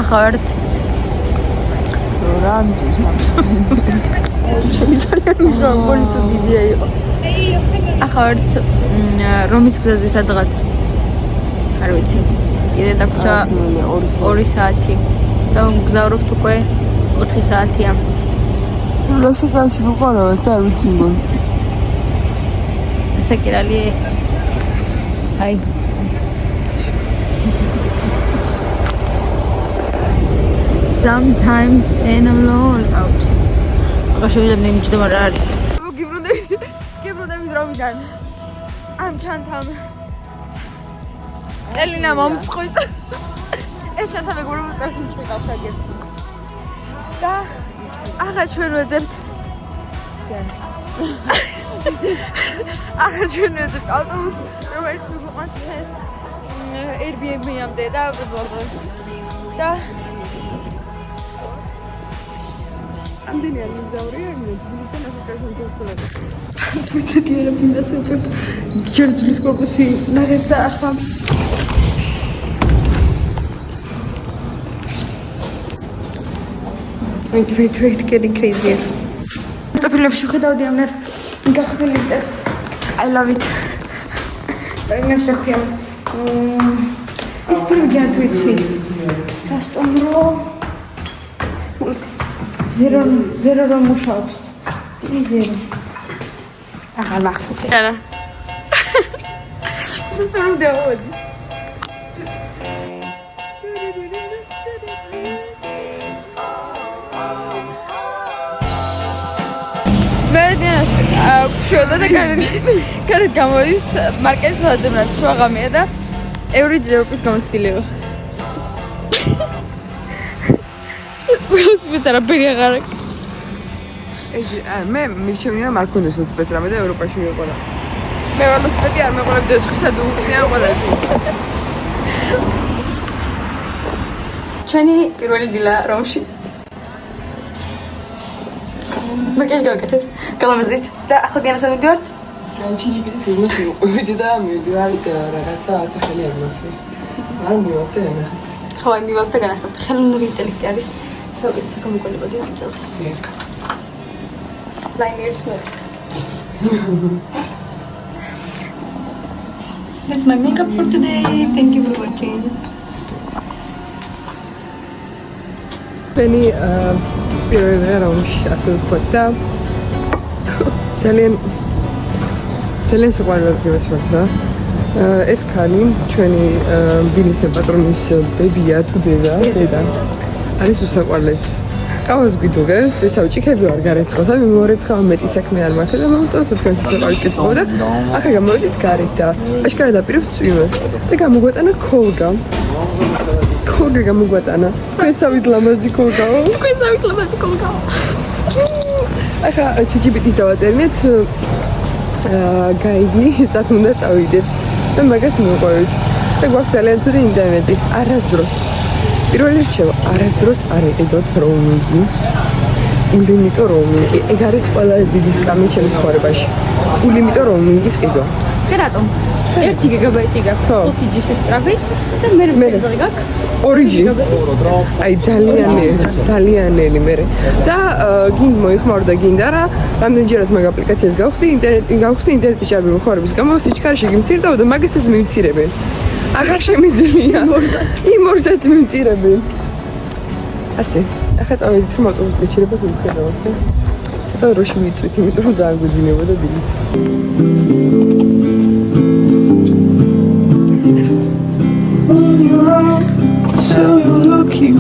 ახავართ რა მჭირს ამ ჩემი ძალიან მიგონი ცუდია იყო ახავართ რომის გზაზე სადღაც არ ვიცი კიდე დაგვრჩა 2 საათი და მგზავრობთ უკვე 4 საათია რასაკაში ვიყარავთ და არ ვიცი მგონი საკირალი აი sometimes in a long out aga შეიძლება იმჯდომა რა არის გიბრუნდებით რომიდან ამ ჩანთამ ელინა მომწყვით ეს ჩანთა მეგობრებო წელს მომწყვით ახლა და ახლა ჩვენ ვეძებთ ახლა ჩვენ ვეძებთ ავტობუსს რომელიც მიგვიყვანს ეს Airbnb-ამდე და და ამდენი არ მიგზავრია იმისთან ასაკაშენ ჯობსოლები მეთქი არა ფინას ეცერთ ჯერჯლის კორპუსი ნახეთ და ახლა wait getting crazy ტოპილებში ვხედავდი ამერ გახსნილი მტერს I love it და იმას შეხვია ეს პირველი ათვიცი სასტუმრო ზერო რომ მუშაობს 0 აღარ მახსოვს არა სასტუმრომდე ავედი შოდა და კარეთ გამოდის მარკეტის ფაზებთან შუაღამეა და ევრიჯეროპის გამოცდილება. ველოსიპედი არაფერი აღარ აქვს. მე მირჩევია არ მქონდეს ველოსიპედი რამე და ევროპაში ვიყო და მე ველოსიპედი არ მეყოლებდი სხვისა და უხსნიან ყველაფერი. ჩვენი პირველი დილა რომში. მაგას გავაკეთეთ გალავაზით და ახლა დიანასთან მივდივართ ჩიჯიბიდის იმას მივყვივდი და მივდივართ რაღაცა ასახელი არ მახსოვს არ მივხვდი რა ხო აი მივხვდი განახებთ ხელოვნური ინტელექტი არის საუკეთესო გამოგონებადი ამ წელს Linear Smith That's my makeup for today thank you for watching Penny პირველი რომში ასე ვთქვათ და ძალიან საყვარელად გივასვარდა ეს ქალი ჩვენი ბინის პატრონის ბებია თუ დედა არის უსაყვარლესი ყავს გვიდუღებს ესაო ჭიქები ვარ გარეცხოთ და მორეცხავ მეტი საქმე არ მაქვს და მომწონს თქვენთვის საყვარელი კითხვა და ახლა გამოვიდით გარეთ და აშკარად აპირებს წვიმას და გამოგვატანა ქოლგა გამოგვატანა თქვენსავით ლამაზი ქოლგაო ახლა ჩიჯიბიტის დავაწერინეთ გაიდი სად უნდა წავიდეთ და მაგას მივყვებით და გვაქვს ძალიან ცუდი ინტერნეტი არასდროს პირველი რჩევა არასდროს არ იყიდოთ როუმინგი ულიმიტო როუმინგი ეგ არის ყველაზე დიდი სკამი ჩემს ცხოვრებაში ულიმიტო როუმინგის ყიდვა და რატომ 1 გიგაბაიტი გაქვს 5G სწრაფით და მე გაქვს 2G აი ძალიანელი მე და გინდა მოიხმარდა გინდა რა რამდენჯერაც მაგ აპლიკაციას გავხდი ინტერნეტის ჭარბი მოხმარების გამო სიჩქარეში გიმცირდა და მაგასაც მიმცირებენ აღარ შემიძლია იმ ორსაც მიმცირებენ ასე ახლა წავედით რომ ავტობუსს გეჩერებას ვიხედავთ და ცოტა დროში ვიწვით იმიტომ რომ ძალიან გვეძინებოდა დილით So you're lucky.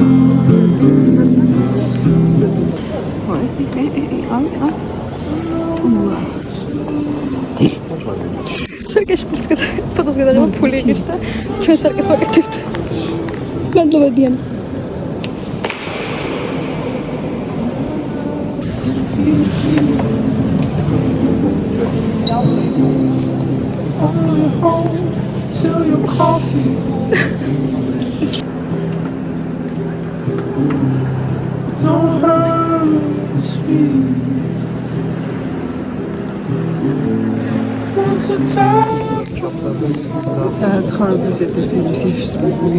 Саркеш фотос გადაღება ფული იგებს და ჩვენ სარკეს ვაკეთებთ. მადლობადიან. ცხოვრების ერთ-ერთი მისიშვილი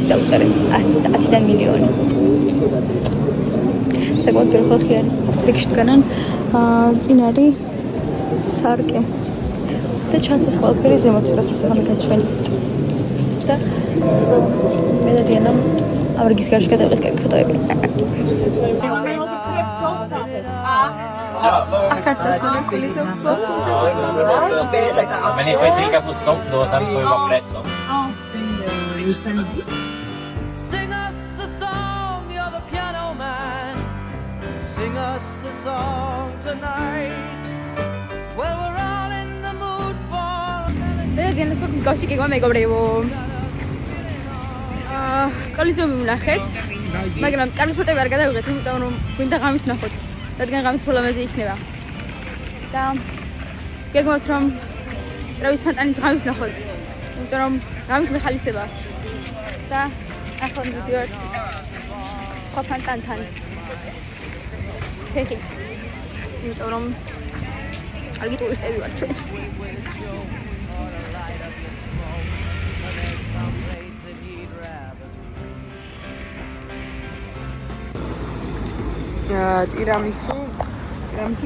დაუწერე 10-დან მილიონი. საკუთარ ხალხი არის. რიგში დგანან წინ არის სარკე. და ჩანს ეს ყველაფერი ზემოთ, რასაც ახლა გაჩვენ. და მე და დიანა ამრიგის გარშე გადავიღეთ კაკი ფოტოები. Benefica questo dove sempre va presso. Sing us a song, you're the piano man. Sing us a song tonight. Well, we're all in the mood for. დიანა კოში კი გამეგობრებო. კოლიზიუმი ვნახეთ, მაგრამ კარგი ფოტოები არ გადავიღეთ, იმიტომ რომ გვინდა ღამით ვნახოთ. რადგან ღამით ფოლამეზე იქნება. და გეგმობთ რომ ტრავის ფანტანის ღამით ვნახოთ. იმიტომ რომ ღამით მეხალისება. და ახლა მივიდივართ სხვა ფანტანთან. ფეხით. იმიტომ რომ კარგი ტურისტები ვართ ჩვენ. ტირამისუ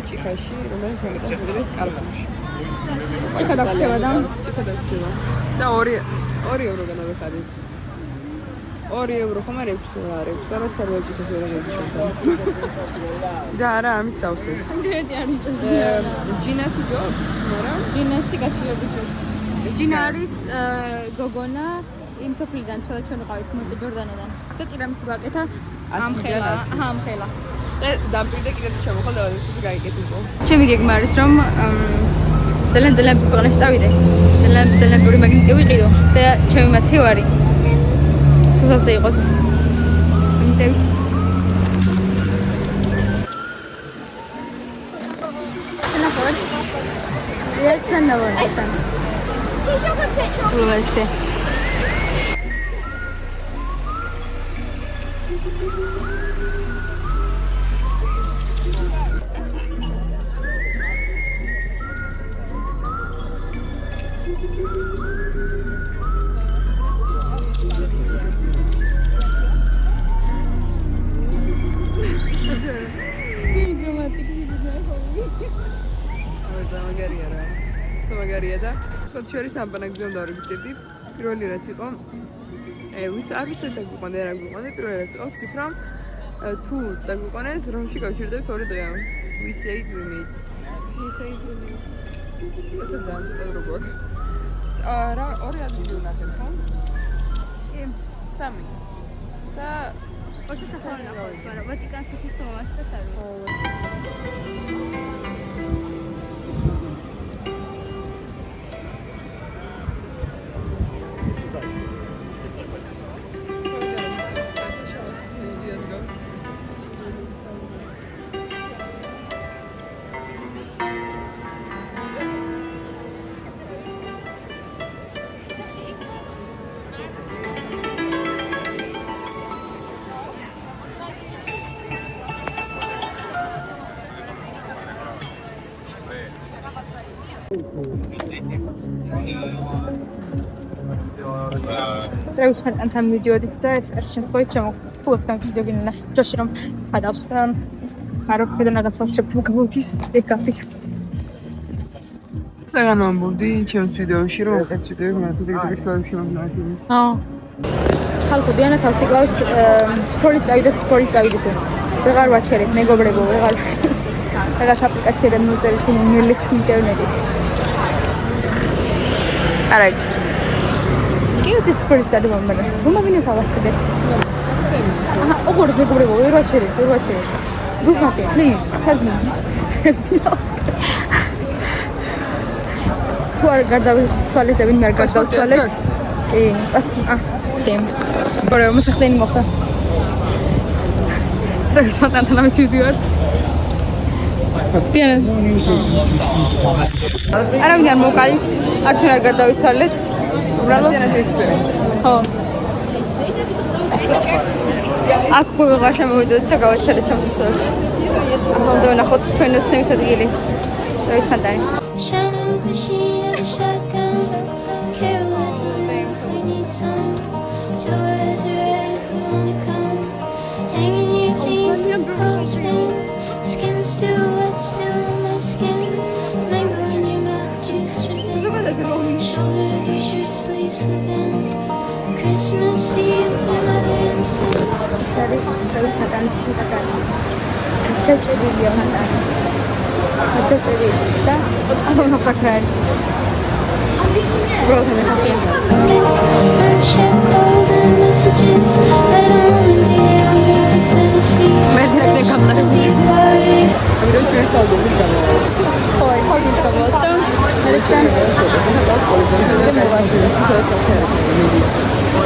ჭიქაში, რომელიც მეტად ზოგადად კარგია. ჭიქა დაგვრჩება და და 2 ევრო განავეხადით. 2 ევრო ხომ არ 6 არის, რაც არ ვაჭიქეს ვერ და არა ამით სავსეს. ინგრედიენტი არ იჭოს. ჯინასი ჯობს, მაგრამ ჯინასი გაცილებით ჯობს. ჯინა არის გოგონა იმ სოფლიდან, სადაც ჩვენ ვიყავით მონტე ჯორდანოდან. და ტირამისი ვაკეთა ამხელა. და დამპირდა კიდევ შემოხვალ და ის გაიგეთიყო. ჩემი გეგმა არის რომ ძალიან ქვეყანაში წავიდე. ძალიან ბევრი მაგნიტი ვიყიდო და ჩემი მაცივარი სუსავსე იყოს. იმდევით. ნახოთ. ერთთან დავარდან. ლუვესე. მაგარია და სულ შორის ამ ბანაკზე უნდა ვარეგისტრირდით. პირველი რაც იყო, არ ვიცი რა გვიყვანდა, რა გვიყვანდა. პირველი რაც იყო, ვთქვით რომ თუ წაგვიყვანეს რომში გავჩერდებით 2 დღე. We say we made it. ასე ძალიან ცოტა როგორ. რა 2 ადგილი ვნახეთ, ხო? კი, 3. და ოჩა სახალხო, მაგრამ ვატიკანს ის თომასთან არის. ტრავის ფანტანთან მივიდიოდი და ეს შემთხვევით ჩამოვხულობ ვიდეო გინახე ჯოში რომ ხადავს და არაფერიდან რაღაცას შეგვგავთის ეკაფის საგან მომბურდი ჩემს ვიდეოში რომ ეს ვიდეო მაგალითად ისლამში მომნახე. ხალხო დიანა თავი კლავს სკროლით წავიდეთ. ვეღარ ვაჩერებ მეგობრებო, ვეღარ რაღაც აპლიკაციიდან მოვწერე შენ ნელექს ინტერნეტით. არა ის სკროლის დადება მაგრამ რომ მოვინეს ავასყიდეთ. აჰა, ოღონდ მეგობრებო, ვერ ვაჩერებ. Do something, please. Help me. თუ არ გარდავიცვალეთ და ვინმე არ გარდავცვალეთ. კი, დემ. ორი მოსახლენი მოხდა. ტრავის ფანტანთან ამით ვიდივართ. არავინ არ მოვყალით, არ ჩვენ არ გარდავიცვალეთ. უბრალოდ ექსპერიენსი. ხო. აქ გვიღარ შემოვიდოდით და გავაჩერეთ ჩემთვის. ახლა ვნახოთ ჩვენ ოცნების ადგილი. Ravis Pantani. Shining with the sheet of a shotgun. Careless with us, we need some. Show us your eyes, we wanna come. Hanging your jeans with a clothespin. Skin still wet, still on my skin. Mango in your mouth, juice dripping. Shoulder of your shirt sleeve slipping. Christmas Eve with another incense. Ravis Pantani. Kita jadi dia Pantani. Kita jadi kita. Aku nggak pernah keras. Bro, sama saya. Unchecked calls and messages. I don't wanna be the owner of a fantasy. მე დირექტორი გამწარებ. ამიტომ ჩვენ საუბრობთ გამოვიდა. ხო, ხოდი გამოსდა. მე თან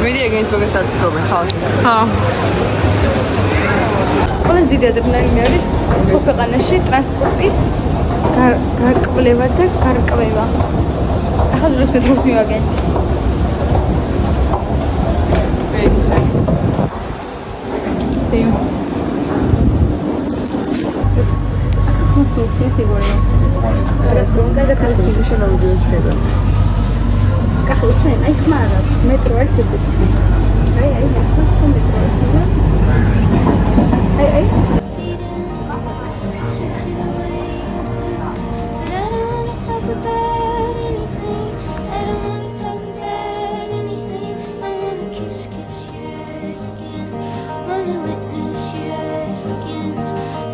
მიდი ეგენს მოგესალმებით ხალხი. ხა. ყველაზე დიდი ადრენალინი არის სხვა ქვეყანაში ტრანსპორტის გარკვევა და გარკვევა. ახლა დროს მეტროს მივაგეთ. დიო. მოსულს ფიგურა. და კაცი შეიძლება შეიძლება. კახოს მე აი ხმარა მეტრო არის ესეც. აი ახლა მეტრო არის. აი Listen to the waves. But I don't wanna talk about anything. I don't wanna talk about anything. I wanna kiss your eyes again. Wanna witness your eyes again.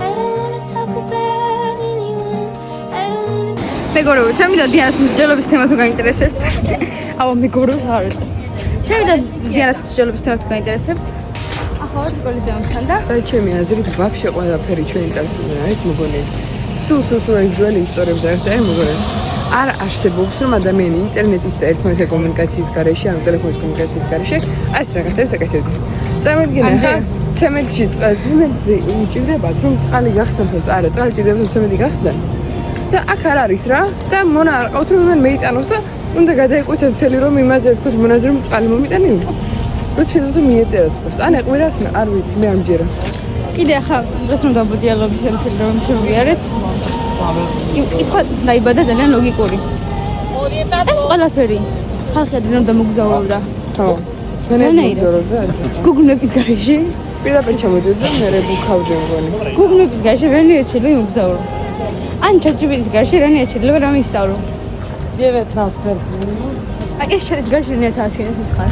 I don't wanna talk about anyone. I don't wanna. მეგობრებო, ჩემი და დიანას მსჯელობის თემა თუ გაინტერესებთ. აბა მეგობრებს არ ვიცი. ჩემი და დიანას მსჯელობის თემა თუ გაინტერესებთ. ახლა სკოლის ამთან და და ჩემი აზრით ვაფშე ყველაფერი ჩვენი წარსულიდან არის მოგონილი. სულ ეს ძველი ისტორიები და ეს არის მოგონილი. არ არსებობს რომ ადამიანი ინტერნეტის და ერთმანეთის კომუნიკაციის გარეშე, ან ტელეფონის კომუნიკაციის გარეშე ეს რაღაცებს აკეთებდა. წარმოიდგინე ახლა ცემენტში ცემენტზე უჭირდებათ რომ წყალი გახსნათ, არა, წყალი ჭირდება რომ ცემენტი გახსნათ. და აქ არ არის რა და მონა არ ყავთ რომ მან მეიტანოს და უნდა გადაიყვეთოთ მთელი რომ იმაზე თქვით მონაზრე რომ წყალი მომიტანიო. როცა შეძლო მიეწერათ მას. ან ეყვირათ, არ ვიცი, მე არ მჯერა. კიდე ახლა დღეს რომ დაბოდიალობის მთელი რომ შევიარეთ. კითხვა დაიბადა ძალიან ლოგიკური. ეს ყველაფერი ხალხი ადრე რომ დამოგზაურდა. ხო. მე მიზორობდა. Google Maps-ის გარეშე. პირდაპირ ჩამოდიოდა მე რებუქავდი მგონი. Google Maps-ის გარეშე რანია შეიძლება იმოგზაურო. ან ChatGPT-ის გარეშე რანია შეიძლება რამე ისწავლო. ძევე ტრანსფერ. აი ეს ChatGPT-ის გარეშე რანია თავშენეს მითხარ.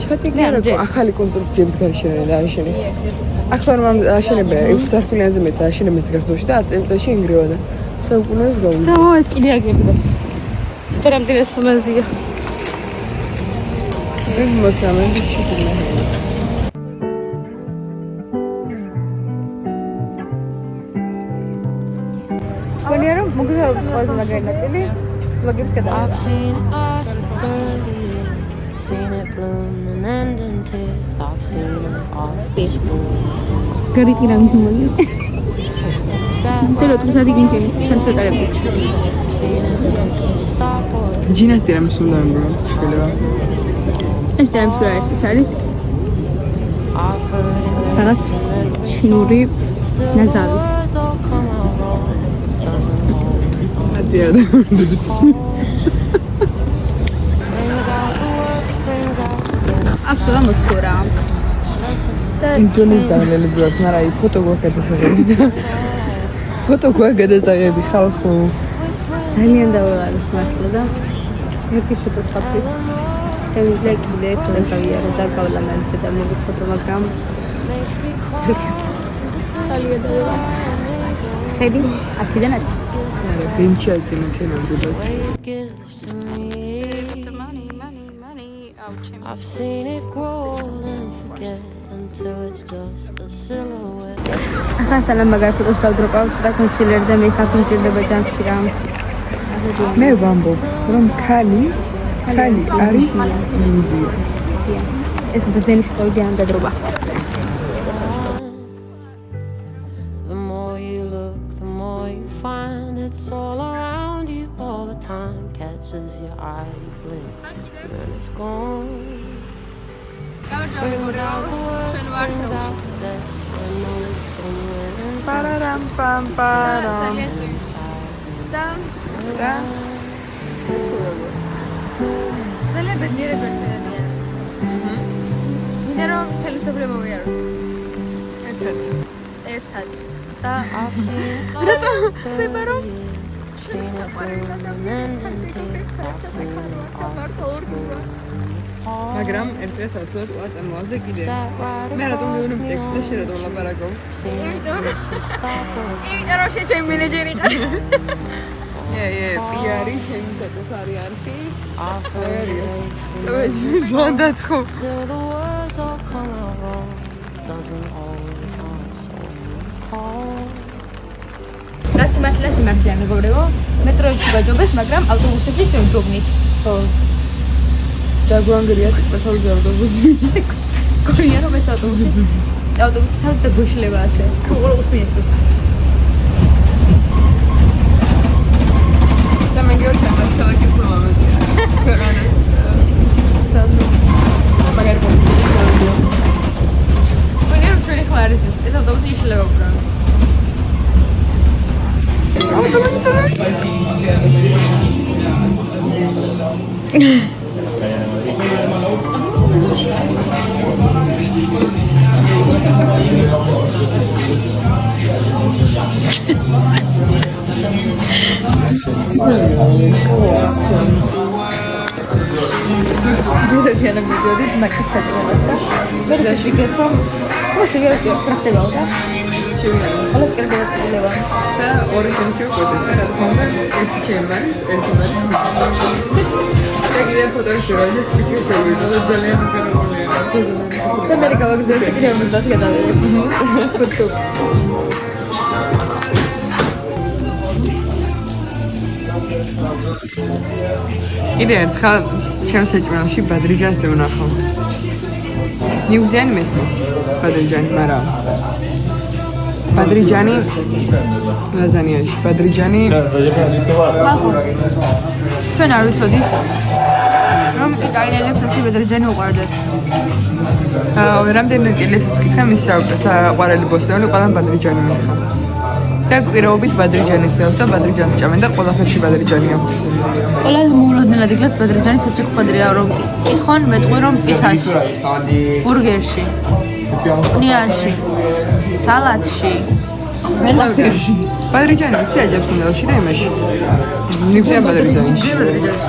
ჩატი გარეკო ახალი კონსტრუქციების გარეშე რა აშენეს. ახლა რომ აშენებია 6 სართულიანზე მეც აშენებს საქართველოში და 10 წელიწადში ინგრევა და საუკუნეებს გავიდა. და ეს კიდე აგებდეს. და რამდენი ხმაზია. ეს მოსამენი ჩიტილა. გონია რომ მოგზაურობის ყველაზე მაგარი ნაწილი ლოგებს I've გადავიდა. seen it last for 30 years. Seen it bloom and end in tears. I've seen it after school. გარიტი რამის მოგი. დელო ტრუსადი გინკენი ჩანცოტარებდი. Seen it makes you stop or ჯინას ტირამის უნდა მომბრო შეიძლება. ეს ტრამს რა არის? ეს არის I've heard it რაღაც შნური ნაზავი. words all come out wrong. Doesn't always აზია და brings out the words, brings out the აბსოლუტურად მოთქორა. ინდონეზია დავლელებს, მაგრამ აი ფოტო გვაკეთებდი და ფოტო გვაკეთებდი ხალხო. ძალიან დავაღალეს მართლა და ერთი ფოტოს ხაფით. ემიგლე კიდე ცოტა და გავლამაზდა და მოგი ფოტო, მაგრამ ძალიან დავაღალე. ხედი 10-დან 10. არა, ბენჩი ალტერნატივა ნამდვილად. gives to me. I've seen it grow and forget until it's just a silhouette. ახლა სალამ მაგარ ფოტოს დავდროპავ და კონსილერი და მეიქაპი მჭირდება ჯანსი რა. მე ვამბობ, რომ ქალი არის ილუზია. ეს ბრძენის სტუდია ამ დადრობა. The more you look, the more you find it's all around you all the time. Catches your eye, blink, and then it's gone. ჩვენ ვართ პარარამ პამ პარამ. ძალიან წვიმს და ძალიან ბედნიერები ერთადიან. მინდა რომ მთელი მსოფლიო მოვიაროთ. ერთად. და ვება რომ მაგრამ ერთეს აცილოთ ყველა წამოვარდა კიდე. მე რატომ გეუბნები ტექსტს და შენ რატომ ლაპარაკობ? იმიტომ რომ შენ ჩემი მენეჯერი ხარ. პიარი ჩემი საკუთარი არქი. აღარია. ზონდაცხო. რაც მართლაც იმართლია მეგობრებო, მეტროებში ვაჯობეს, მაგრამ ავტობუსებში ჩვენ ვჯობნით. ხო. დაგვანგრია სპეციალური ავტობუსი. გონია რომ ეს ავტობუსი თავის და გუშლება ასე. უყურე უსმენთ ეს. სამეგრელო სამართალაკი პრობლემაა. ქვეყანაც სანდო. მაგარი პრობლემაა. გონია რომ ჩვენი ხარ არის ეს ავტობუსი იშლება უფრო. დიana მიდოდით მაგის საჭმელად და მე შეგვიძლია რომ შეგვიძლია ფრახტებაო და alles კერგებად ყოლება და ორი სენჩი უკვე და რა თქმა უნდა ერთი ჩემი არის ერთი არის და კიდე ფოტოში როდის ვიჩი ჩავიდა და ძალიან უკანონია და მე გავაგზავნე კიდე ამბავს გადავიდეთ ფოტო კიდე ერთხელ ჩემს საჭმელში ბადრიჯანს მევნახო ნიუზიანი მესმის ბადრიჯანი მაგრამ ბადრიჯანი ლაზანიაში ბადრიჯანი ჩვენ არ ვიცოდით რომ იტალიელებს ასე ბადრიჯანი უყვარდათ. რამდენი კილეს ვკითხე მის საყვარელი ბოსტნეული ყველა ბადრიჯანი მიხა. და კვირაობით ბადრიჯანის ფელს და ბადრიჯანს ჭამენ და ყველაფერში ბადრიჯანია. ყველაზე მოულოდნელად იკლას ბადრიჯანი საჭიქფადრია რომ კითხონ მეტყვი რომ პიცაში, ბურგერში, ნიარში, სალატში, ყველაფერში. ბადრიჯანი ვიცი აჯებს ინდელში და იმაში. ნიგვზიან ბადრიჯანი.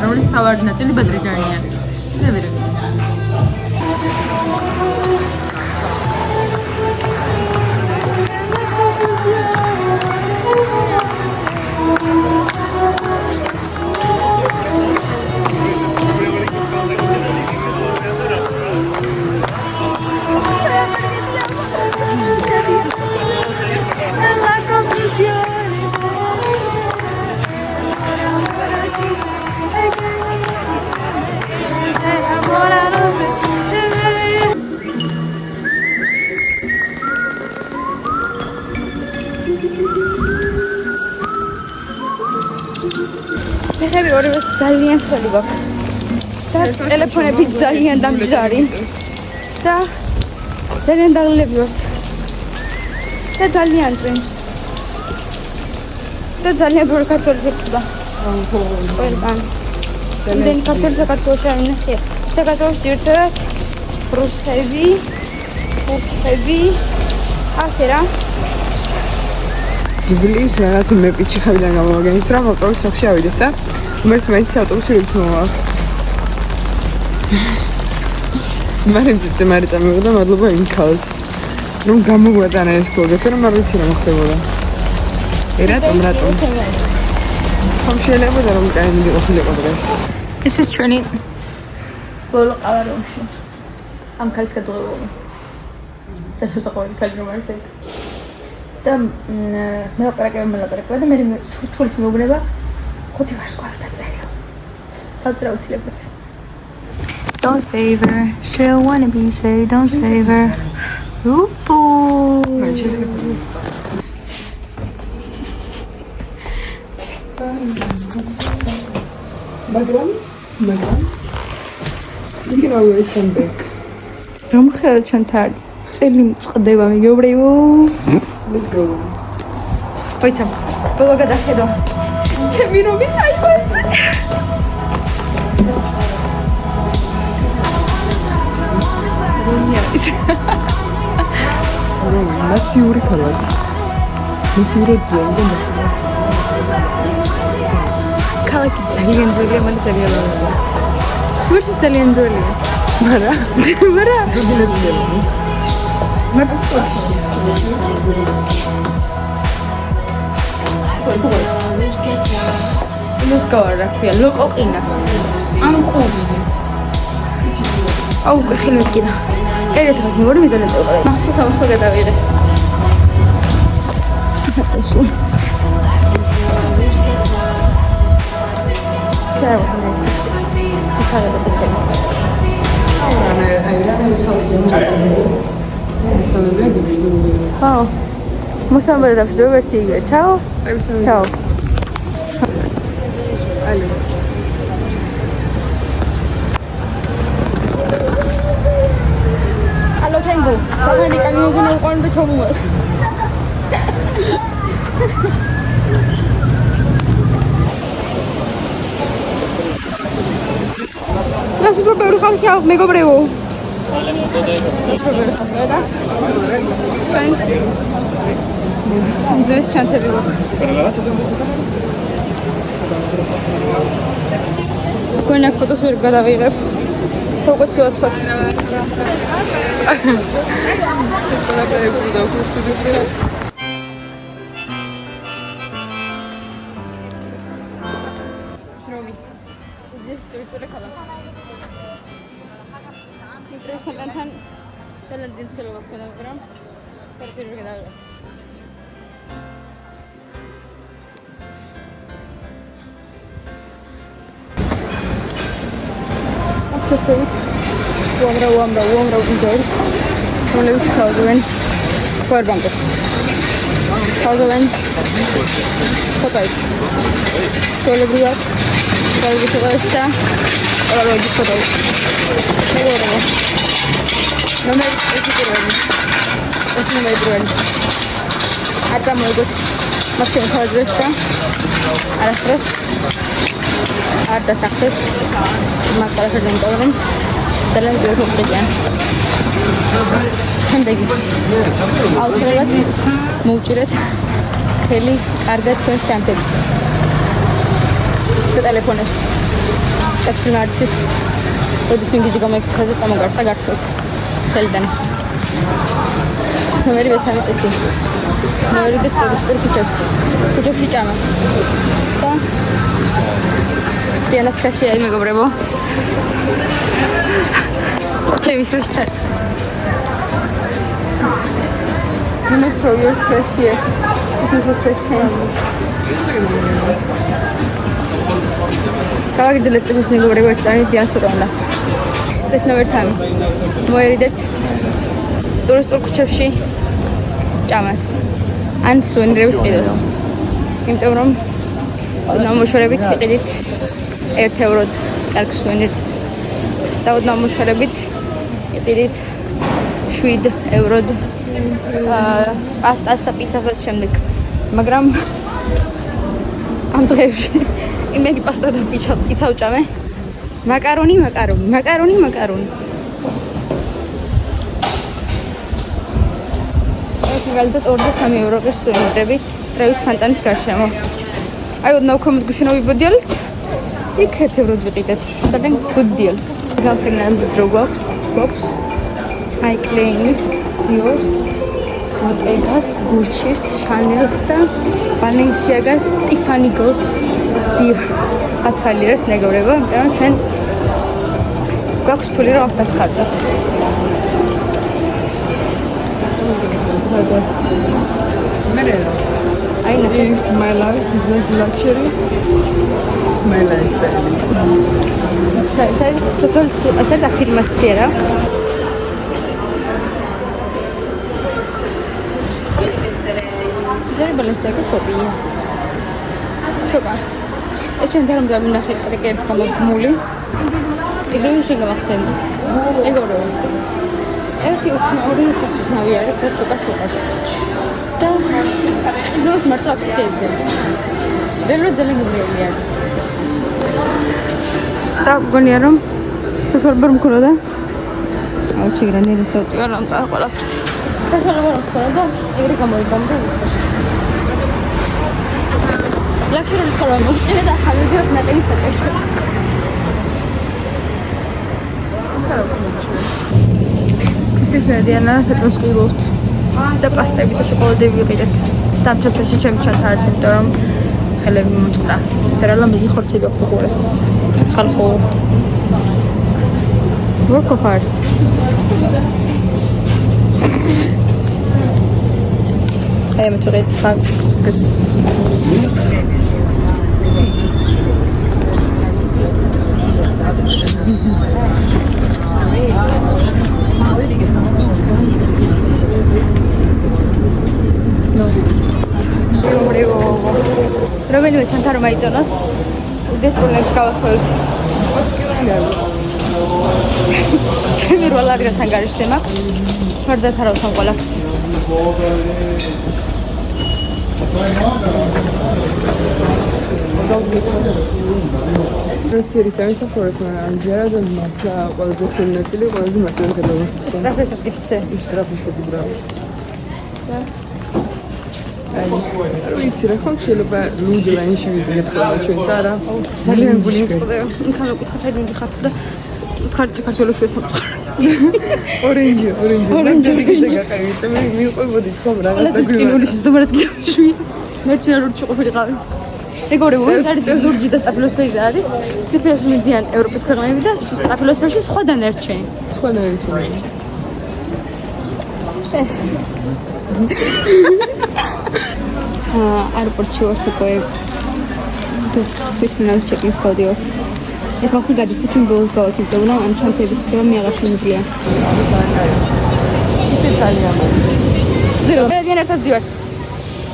რომლის თავარი ნაწილი ბადრიჯანია. ზევერე. ხები ორივე ძალიან ცელი გვაქვს. და ტელეფონები ძალიან დამჯარი. და ძალიან დაღლილები ვართ. და ძალიან წვიმს. და ძალიან ბევრი ქართველი გვხვდება. ყველგან. იმდენი ქართველი საქართველოში არ ვნახია. საქართველოს ერთად რუსები, თურქები, ასე რა. ძვლივს რაღაც მე პიჩი ხავიდან გამოვაგენით რომ ავტობუსი სახში ავიდეთ და მერტ ავტობუსი როდის მოვაყავთ. მარი წამოვიდა მადლობა იმ ქალს რომ გამოგვატანა ეს გოგოთი რომ არ ვიცი რა მოხდებოდა. რატომ? ხომ შეიძლება რომ კაინდი ყოფილიყო დღეს. ეს ის ჩვენი ბოლო ყავაროში. ამ ქალის გადაღებები. და შესაძლოა ქალი რომ არის ეგ. და მე ლაპარაკება და მე ჩურჩულის მეუბნება ხუთი ვარს გვაქვს დაწერილი. დაწერა უცილებლად. Don't save her, she'll wanna be saved, don't save her. Ρούπου. მაგრამ you can always come back. რომ ხელთ ჩვენთან წელი მწყდება მეგობრებო. Let's go. ხოიცა, ბოლო გადახედო. ჩემი რომის აიყვანზე. მასიური ქალაქი. მასიური ძველი და მასიური. ქალაქი ძალიან ძველია, მან ძალიან ლამაზია. ვერც ძალიან ძველია. მაგრამ ზოგადად ძველი. იმას გავარაქია ლოკოკინას. ამ კურს. აუ, ხელი მეკიდა. ერთხელ მეორე მიზანად დავყავ. მახსოვს ამას გადავიდე. მაწესო. მოსამბარე დავშვიდობ ერთი იგივე. ჩაო. ჩაო. Allo tengo. También camino de un cuarto chomo. Las probeer gaan jou megobrevo. Las probeer gaan, ¿verdad? Fijn. Здесь чанте биго. Коня фотос ვერ გადავიღებ. როგორც ვთქვა. რომი. здесь ტურისტული ქალაქი. ინტერესანტთან ძალიან ცელობა ქონდა, მაგრამ პირველი გადავიღე. უამრავ ვიდეოს რომლებიც ხავდნენ ფერბანკებს ხავდნენ ფოტოებს ჩვეულებრივად ფოტოებს და პოლაროიდის ფოტოებს მეგობრებო ნომერი ეს ნომერი არ დამოიგოთ მაქსიმუმ ხავდებს და არასდროს არ დასახდებს მაგალითად δεν 떠오르는 ძალიან ძველი ფოტოებია. შემდეგი აუცილებლად მოვჭირეთ ხელი კარგად თქვენს სტამპებს და ტელეფონებს. კაცი მარცის როდის ვინგი გამექცევა და წამოგარწა გართვით ხელიდან. ნომერი მესამე წესი. ნომერი და ტურისტულ ქუჩებში ჭამას. და დიანას კაშია მეგობრებო. ჩემი შუშცა. You may throw your trash here. This is a trash can. Ქალაქი ძილეთწეს მეგობრებო ერთანი დიანას ფოტოანდა. ეს ნომერი 3. მოერიდეთ ტურისტულ ქუჩებში ჭამას. ან სუვენირების ყიდოს. იმიტომ რომ ნამოშორებით იყიდით 1 ევროდ კარგ სუვენირს. და ნამოშორებით იყიდით 7 ევროდ პასტას და პიცას და შემდეგ. მაგრამ ამ დღეებში იმედი პასტა და პიცა ვჭამე. მაკარონი. მაგალითად 2 და 3 ევროპის სუვენირები ტრევის ფონტანის გარშემო. აი ოდნავ ქვემოთ გუშინო ვიბოდიალით. იქ 1 ევროდ ვიყიდეთ. ძალიან good deal. გამფრინავ დრო გვაქვს. აი კლეინის, დიორს, ბოტეგას, გუჩის, შანელს და ბალენსიაგას, სტიფანიგოს დიო. აცვალიერეთ მეგობრებო, იმიტომ ჩვენ გვაქვს ფული რომ დავხარჯოთ. I know. If my life is not luxury, my lifestyle is. It's total afirmație, da? Sigare Balenciaga shopping. Șoca. Ce întâmplă dacă nu cred că e cam muli? E greu și că mă axen. E greu. ერთი უცნაური სასუსნავი არის, რაც ჩოკას უყარს. და ნოს მარტო აქციებზე. რელო ძალიან გემრიელი არის. და გონია რომ ფერბარ მქონდა და აუ ჩიგრანი როთო რა ამ ყველაფერს. და ფერბარ მქონდა და ეგრე გამოიგონდა. ლაქშერული ცხოვრება მოგწინა და ხავედიოთ ნატელის საჭერში. ცისის მედიანა ფეტოს ყიდულთ და პასტები და შოკოლადები ვიყიდეთ. და ამ ჩათაში ჩემი ჩანთა არის, იმიტომ რომ ხელები მომწყდა. და რა ლამაზი ხორცები აქვს ყურე. ხალხო. Work of art. Hey, met je van Christmas. Romelime ჩანთარო მაიწონოს. უდეს პრობლემებს გავახოთ. ჩემი რვა ლარი რაც ანგარიშზე მაქვს. ვარ დათარავსam ყველაფერს. როცა რიტავისაფორეთ ამჯერად მართლა ყველაზე რთული ნაწილი ყველაზე მარტივად გადავა. სტრაფესად გიხცე. სტრაფესად უბრალოდ. არ ვიცი რა ხომ შეიძლება ლუდი ლაინში ვიდეთ ხოლმე ჩვენს არა. ძალიან გული მწყდება. იქან უკითხა საერთოდ ხარც და უთხარი საქართველოს შესამცხარ. ორენჯი. გაგაყევით. მე მიყვებოდი თქომ რაღაც დაგვივა. კინოლის შესდომარად გიშვი. მერჩინა რურჩი ყოფილიყავი. ეგორე არის ლურჯი და სტაფილოსფერი არის. ციფრას მიდიან ევროპის ქვეყნები და სტაფილოსფერში სხვადან ერჩენ. აეროპორტში ვარ თქოე. თვითონ შექმნის გავდივართ. ეს მოხდა გადასთან ჩვენ ბოლოს გავაკეთე, რომ ამ ჩანთების თემა მე აღარ შემიძლია. ისე ძალიან მაგარი. ზერო, მე დიან ერთად ძივართ.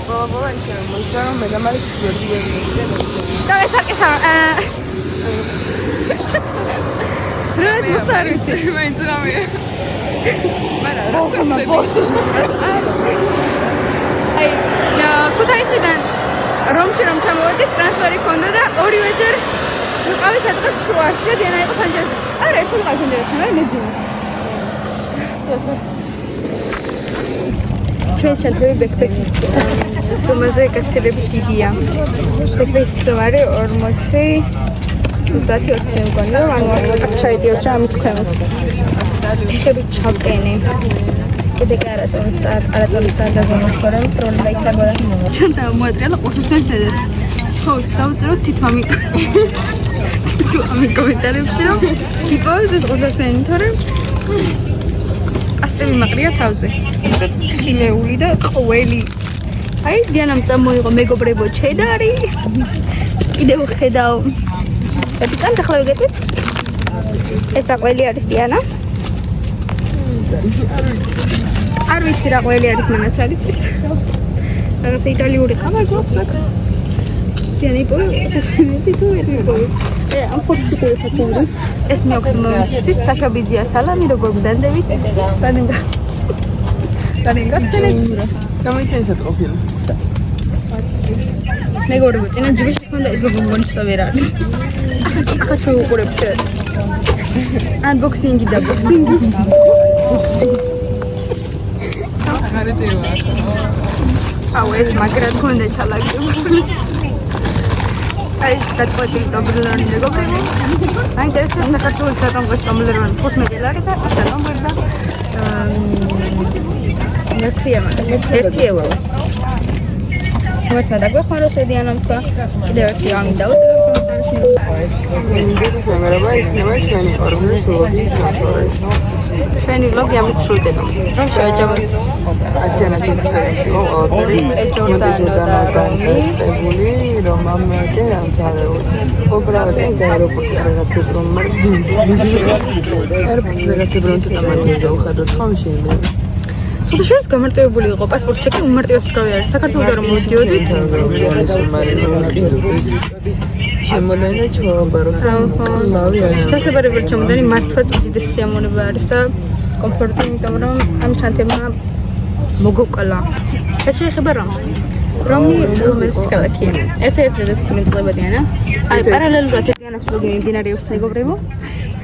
ბაბა, ისე მოიცა რომ მე გამარის ვერდიე. და ეს არკესა. როდ მოსარიცი, მაინც რამეა. მარა, რა აი, ქუთაისიდან რომში რომ ჩამოვედი, ტრანსფერი ქონდა და ორივეჯერ ვიყავი სადღაც შუაში და დიანა იყო ფანჯერზე. არა, ეს ვიყავი ფანჯერზე, მე მეძინა. ჩვენ ჩანთები ბექბექის სუმაზე გაცილებით დიდია. ბექბექის ზომარი 40 30-20 მგონი, რომ ანუ აქ ჩაიდიოს რა ამის ქვემოთ. ხები ჩავკენე. კიდე კი არაწოლის დაზომოსხორებ, პრობლემა იქნებოდა. ჩანთა მოატრიალა ყოველთვის ვეძებთ. ხო, დავწეროთ თითოამი კომენტარებში, რომ კიპოს ეს ყოველთვის თორემ პასტები მაყრია თავზე. ხილეული და ყველი. აი, დიანამ წამოიღო მეგობრებო ჩედარი. კიდევ ხედავ. ეთიკან ახლა ვიგეთით. ეს რა ყველი არის დიანა? არ ვიცი რა ყველი არის, მანაც არ იცის. რაღაცა იტალიური ყავა გვაქვს აქ. დიანა იპოვე, ესეთი თუ იპოვე. ამ ფოტოში ხეთქოს. ეს მე აქვს მომისთვის საშაბიძია სალამი, როგორ ბრძანდებით? დანენგახსენეთ. გამოიწენს ატყობილი. მეგობრებო, წინა ჯიბეში ხონდა ეს ბომბონის და ვერ არის. ახლა შევუყურებთ. Unboxing და boxing. აუ ეს მაგრად ქონდა ჩალაგებული. აი დაწყვეტილი დაბრძოლანი მეგობრებო. აინტერესებს საქართველოს საკონგრესო გამძლეობანი 15 ლარი და ის ნომერი და ერთი ეურო. მოიცა დაგვეხმაროს დიანამ თქვა. კიდევ ერთი ამი დაუწერო კომენტარში. ეს მაგარება ისნება ჩვენი ორგანიზ ლოგის ნახევარი. ჩვენი ვლოგი ამით სრულდება. რომ შევეჯამოთ აჯანას ექსპერიმენტი ყოველდღიური ჯორდანო და წებული რომ ამაკე ამთავრებულ. უბრალოდ ეს აეროპორტის რაღაცა პრომორი. აეროპორტის რაღაცა პრომორი დაუხადოთ ხომ შეიძლება. სულ შორს გამარტივებული იყო პასპორტ ჩეკი უმარტივესად გავიარეთ. საქართველოსთან რომ მოვიდიოდით, შემოდენა ჩავაბაროთ. დასაბარებელი ჩემოდანი მართლაც უდიდესი სიამოვნება არის და დისკომფორტი, იმიტომ რომ ამ ჩანთებმა მოგოკლა. რაც შეეხება რომს. რომი უმეტეს ქალაქია. ერთ-ერთი რესპუბლიკის წლებადიანა. აი პარალელურად ერთიანასვლები მიმდინარეობს მეგობრებო.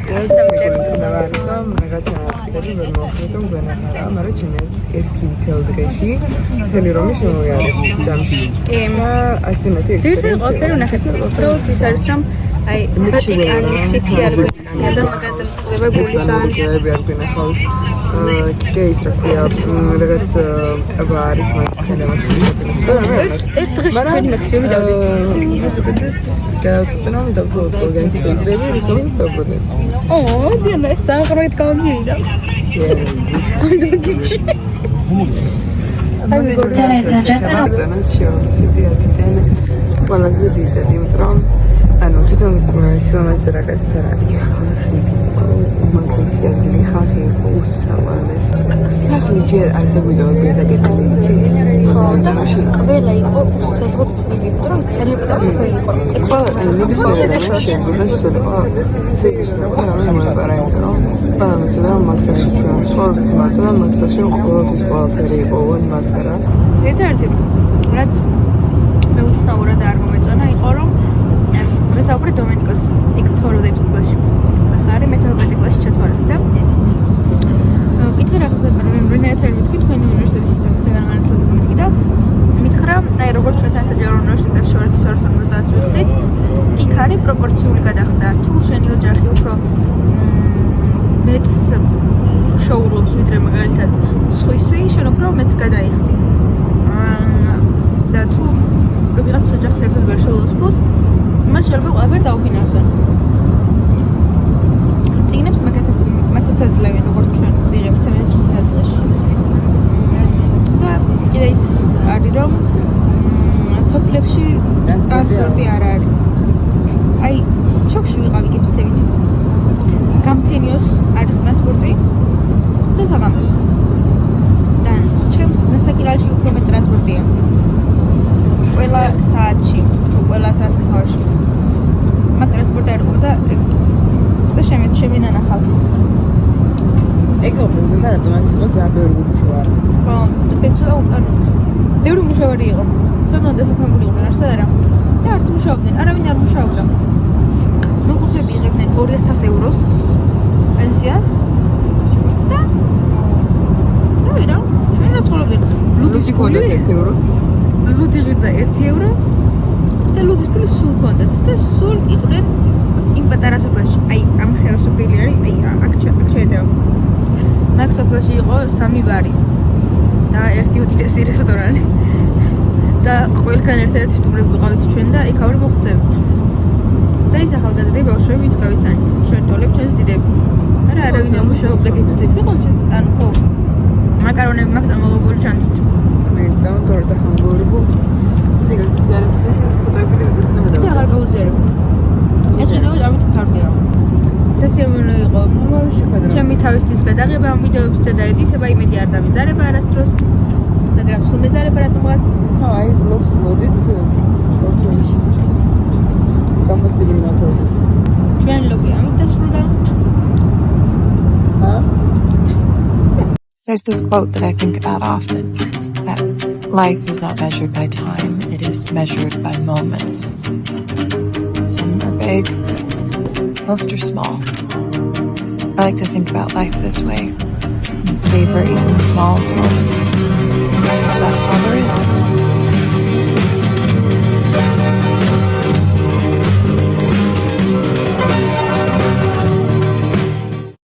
რაღაცა არტიკული ვერ მოხდეთ გვენახარა, მაგრამ ჩემი ერთი თელ დღეში მთელი რომი შემოვიარეთ ჯამში. და აქტიმეტი ძირითადად ყველაფერი ვნახეთ. უბრალოდ ის არის რომ აი ვატიკანის სიტი არ გვექნება და მაგაზე წყდება გული ძალიან. არ გვენახავს. კიდე ის რა ქვია, რაღაც ტბა არის მაგის ხელმაც. ერთ დღეში ჩვენი მაქსიმუმი დავდით. გაუწევთ რომ დავდოთ ორგანიზატორები ის როგორ დავბრუნდეთ. დიანა ეს სამხრეთ გამიგიდა. ამიტომ გიჩი. აი გორდანას შევცდი აკეთენ ყველაზე დიდად იმიტომ ანუ თვითონ სილამაზე რაღაც තරია მაგალითად ხალხი უსავალეს სახლი ჯერ არ დაგვიდოვდა დაგეთილი იცი ხო ყველა იყო საზღვრით წილი იმიტომ რომ ძალიან პატარა იყო ყველა ნებისმიერ შეგვიძლია შესაძლოა ფიზიკურად მაგრამ მაგსახში ჩვენ სწორად მაგრამ მაგსახში ყოველთვის ყველაფერი იყო მაგრამ ერთ-ერთი რაც მე უცნაურად არ მომეწონა იყო რომ ვესაუბრე დომენიკოს იქ ცხოვრობს კლასში. ახლა მე 12 კლასში ჩათვალე და კითხე რა ხდება რენეათერი მეთქი თქვენი უნივერსიტეტის სისტემაზე განმარტოთ მეთქი და მითხრა აი როგორც ჩვენთან საჯარო უნივერსიტეტში 250 წუთით იქ არის პროპორციული გადახდა თუ შენი ოჯახი უფრო მეც შოულობს ვიდრე მაგალითად სხვისი შენ უფრო მეც გადაიხდი და თუ ვიღაც ოჯახს ერთად ვერ შოულობს ფულს მას შეიძლება ყველაფერი დაუფინანსონ. წიგნებს მაგათაც აძლევენ, როგორც ჩვენ ვიღებთ სემესტრის საწყისში. და კიდე ის არის, რომ სოფლებში ტრანსპორტი არ არის. აი, შოქში ვიყავი გიფცევით. გამთენიოს არის ტრანსპორტი და საღამოს. და ჩემს ნასაკირალში უფრო მეტ ტრანსპორტია. ყველა საათში, ყველა საათში. მაგ ტრანსპორტი არ ყურდა და შემენა ხალხი. ეგ უბრალოდ მარადონაც იყო ძალიან ბევრი მუშავარი. ხო, პეცო ანუ ბევრი მუშავარი იყო. ცოტა დასაქმებული იყვნენ არსად არა. და არც მუშაობდნენ, არავინ არ მუშაობდა. მოხუცები იღებდნენ 2000 ევროს პენსიას და რა, ჩვენ რა ცხოვრობდნენ. ლუდის ჰქონდათ 1 ევრო. ლუდი ღირდა 1 ევრო და ლუდის ფული სულ ჰქონდათ და სულ იყვნენ იმ პატარა სოფელში. აი ამ ხელსოფელი არის, აი აქ შეედება. მაგ სოფელში იყო 3 ბარი და ერთი უდიდესი რესტორანი. და ყველგან ერთ-ერთი სტუმრები ვიყავით ჩვენ და იქ ავრი მოხუცები. და ის ახალგაზრდები ბავშვები ვით გავიცანით. ჩვენ ტოლებ ჩვენს დიდები. არა არავინ არ მუშაობდა გიწევით და ყოველში ანუ ხო მაკარონები მაგრამ მოგებული ჩანდით. მეც და თორე და ხანგორებო. კიდე გაგიზიარებთ ეს ფოტოები და და აღარ გაუზიარებთ. ეს ვიდეო ამით ვთარდება. სასიამოვნო იყო. ჩემი თავისთვის გადაღება ამ ვიდეოების და დაედიტება იმედი არ დამიზარება არასდროს. მაგრამ სულ მეზარება რატომღაც. ხო, აი ბლოგს მოდით ორთვეში. კომპოსტიბილი ნათორდი. ჩვენ ლოგი ამით დასრულდა. There's this quote that I think about often, that life is not measured by time, it is measured by moments. Some are big, most are small. I like to think about life this way and savor even the smallest moments.